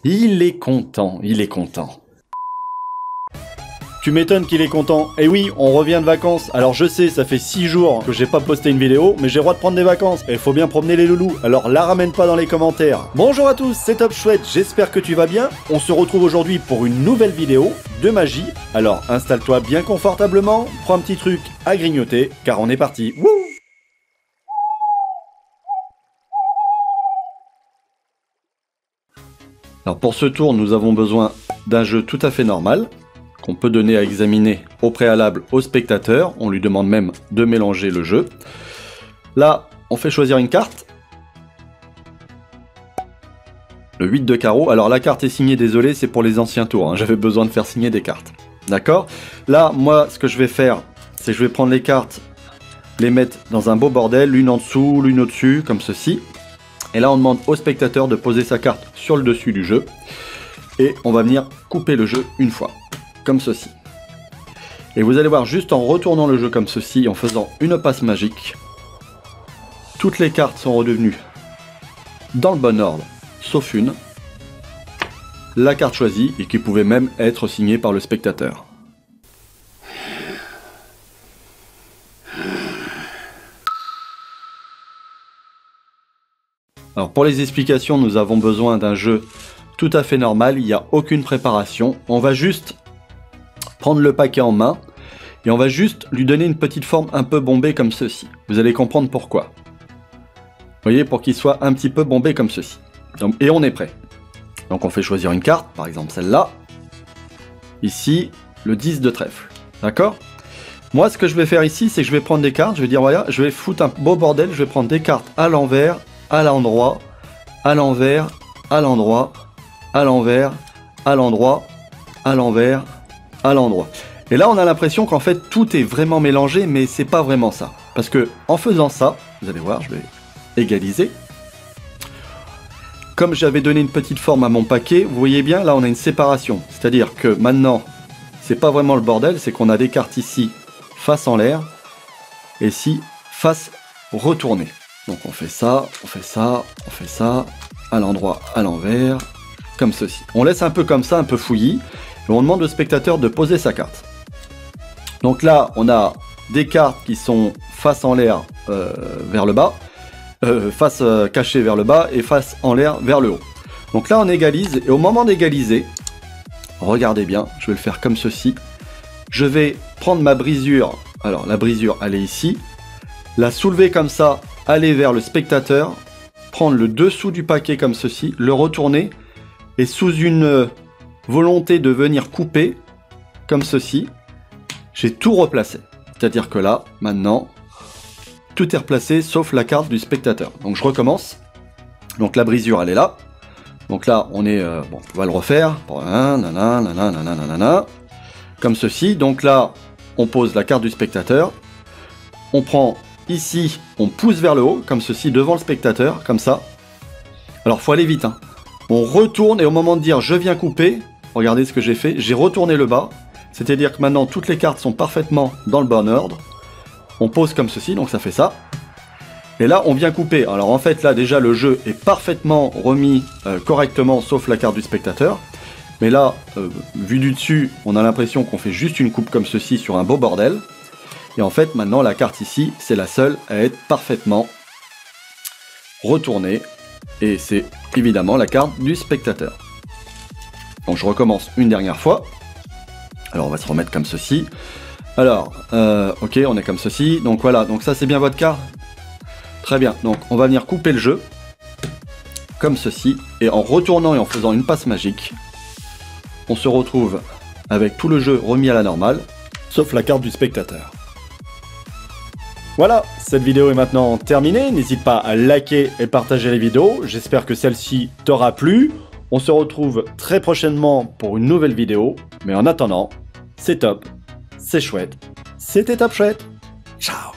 Il est content, il est content. Tu m'étonnes qu'il est content. Eh oui, on revient de vacances. Alors je sais, ça fait 6 jours que j'ai pas posté une vidéo, mais j'ai le droit de prendre des vacances. Et faut bien promener les loulous, alors la ramène pas dans les commentaires. Bonjour à tous, c'est Top Chouette, j'espère que tu vas bien. On se retrouve aujourd'hui pour une nouvelle vidéo de magie. Alors installe-toi bien confortablement, prends un petit truc à grignoter, car on est parti. Wouh! Alors pour ce tour, nous avons besoin d'un jeu tout à fait normal, qu'on peut donner à examiner au préalable au spectateur. On lui demande même de mélanger le jeu. Là, on fait choisir une carte. Le 8 de carreau. Alors la carte est signée, désolé, c'est pour les anciens tours, hein. J'avais besoin de faire signer des cartes. D'accord? Là, moi, ce que je vais faire, c'est que je vais prendre les cartes, les mettre dans un beau bordel, l'une en dessous, l'une au-dessus, comme ceci. Et là, on demande au spectateur de poser sa carte sur le dessus du jeu. Et on va venir couper le jeu une fois, comme ceci. Et vous allez voir, juste en retournant le jeu comme ceci, en faisant une passe magique, toutes les cartes sont redevenues dans le bon ordre, sauf une. La carte choisie, et qui pouvait même être signée par le spectateur. Alors pour les explications, nous avons besoin d'un jeu tout à fait normal, il n'y a aucune préparation. On va juste prendre le paquet en main et on va juste lui donner une petite forme un peu bombée comme ceci. Vous allez comprendre pourquoi. Vous voyez, pour qu'il soit un petit peu bombé comme ceci. Donc, et on est prêt. Donc on fait choisir une carte, par exemple celle-là. Ici, le 10 de trèfle. D'accord ? Moi, ce que je vais faire ici, c'est que je vais prendre des cartes. Je vais dire, voilà, je vais foutre un beau bordel. Je vais prendre des cartes à l'envers, à l'endroit, à l'envers, à l'endroit, à l'envers, à l'endroit, à l'envers, à l'endroit. Et là, on a l'impression qu'en fait, tout est vraiment mélangé, mais c'est pas vraiment ça. Parce que en faisant ça, vous allez voir, je vais égaliser. Comme j'avais donné une petite forme à mon paquet, vous voyez bien, là, on a une séparation. C'est-à-dire que maintenant, c'est pas vraiment le bordel, c'est qu'on a des cartes ici, face en l'air, et ici, face retournée. Donc on fait ça, on fait ça, on fait ça, à l'endroit, à l'envers, comme ceci. On laisse un peu comme ça, un peu fouillis, et on demande au spectateur de poser sa carte. Donc là, on a des cartes qui sont face en l'air vers le bas, face cachée vers le bas, et face en l'air vers le haut. Donc là, on égalise, et au moment d'égaliser, regardez bien, je vais le faire comme ceci, je vais prendre ma brisure, alors la brisure, elle est ici, la soulever comme ça, aller vers le spectateur, prendre le dessous du paquet comme ceci, le retourner, et sous une volonté de venir couper, comme ceci, j'ai tout replacé. C'est-à-dire que là, maintenant, tout est replacé, sauf la carte du spectateur. Donc je recommence. Donc la brisure, elle est là. Donc là, on est... bon, on va le refaire. Comme ceci. Donc là, on pose la carte du spectateur. On prend... Ici, on pousse vers le haut, comme ceci, devant le spectateur, comme ça. Alors, faut aller vite, hein. On retourne, et au moment de dire « je viens couper », regardez ce que j'ai fait, j'ai retourné le bas. C'est-à-dire que maintenant, toutes les cartes sont parfaitement dans le bon ordre. On pose comme ceci, donc ça fait ça. Et là, on vient couper. Alors, en fait, là, déjà, le jeu est parfaitement remis correctement, sauf la carte du spectateur. Mais là, vu du dessus, on a l'impression qu'on fait juste une coupe comme ceci sur un beau bordel. Et en fait, maintenant, la carte ici, c'est la seule à être parfaitement retournée. Et c'est évidemment la carte du spectateur. Donc, je recommence une dernière fois. Alors, on va se remettre comme ceci. Alors, ok, on est comme ceci. Donc, voilà. Donc, ça, c'est bien votre carte. Très bien. Donc, on va venir couper le jeu. Comme ceci. Et en retournant et en faisant une passe magique, on se retrouve avec tout le jeu remis à la normale, sauf la carte du spectateur. Voilà, cette vidéo est maintenant terminée. N'hésite pas à liker et partager les vidéos. J'espère que celle-ci t'aura plu. On se retrouve très prochainement pour une nouvelle vidéo. Mais en attendant, c'est top, c'est chouette. C'était Top Chouette. Ciao.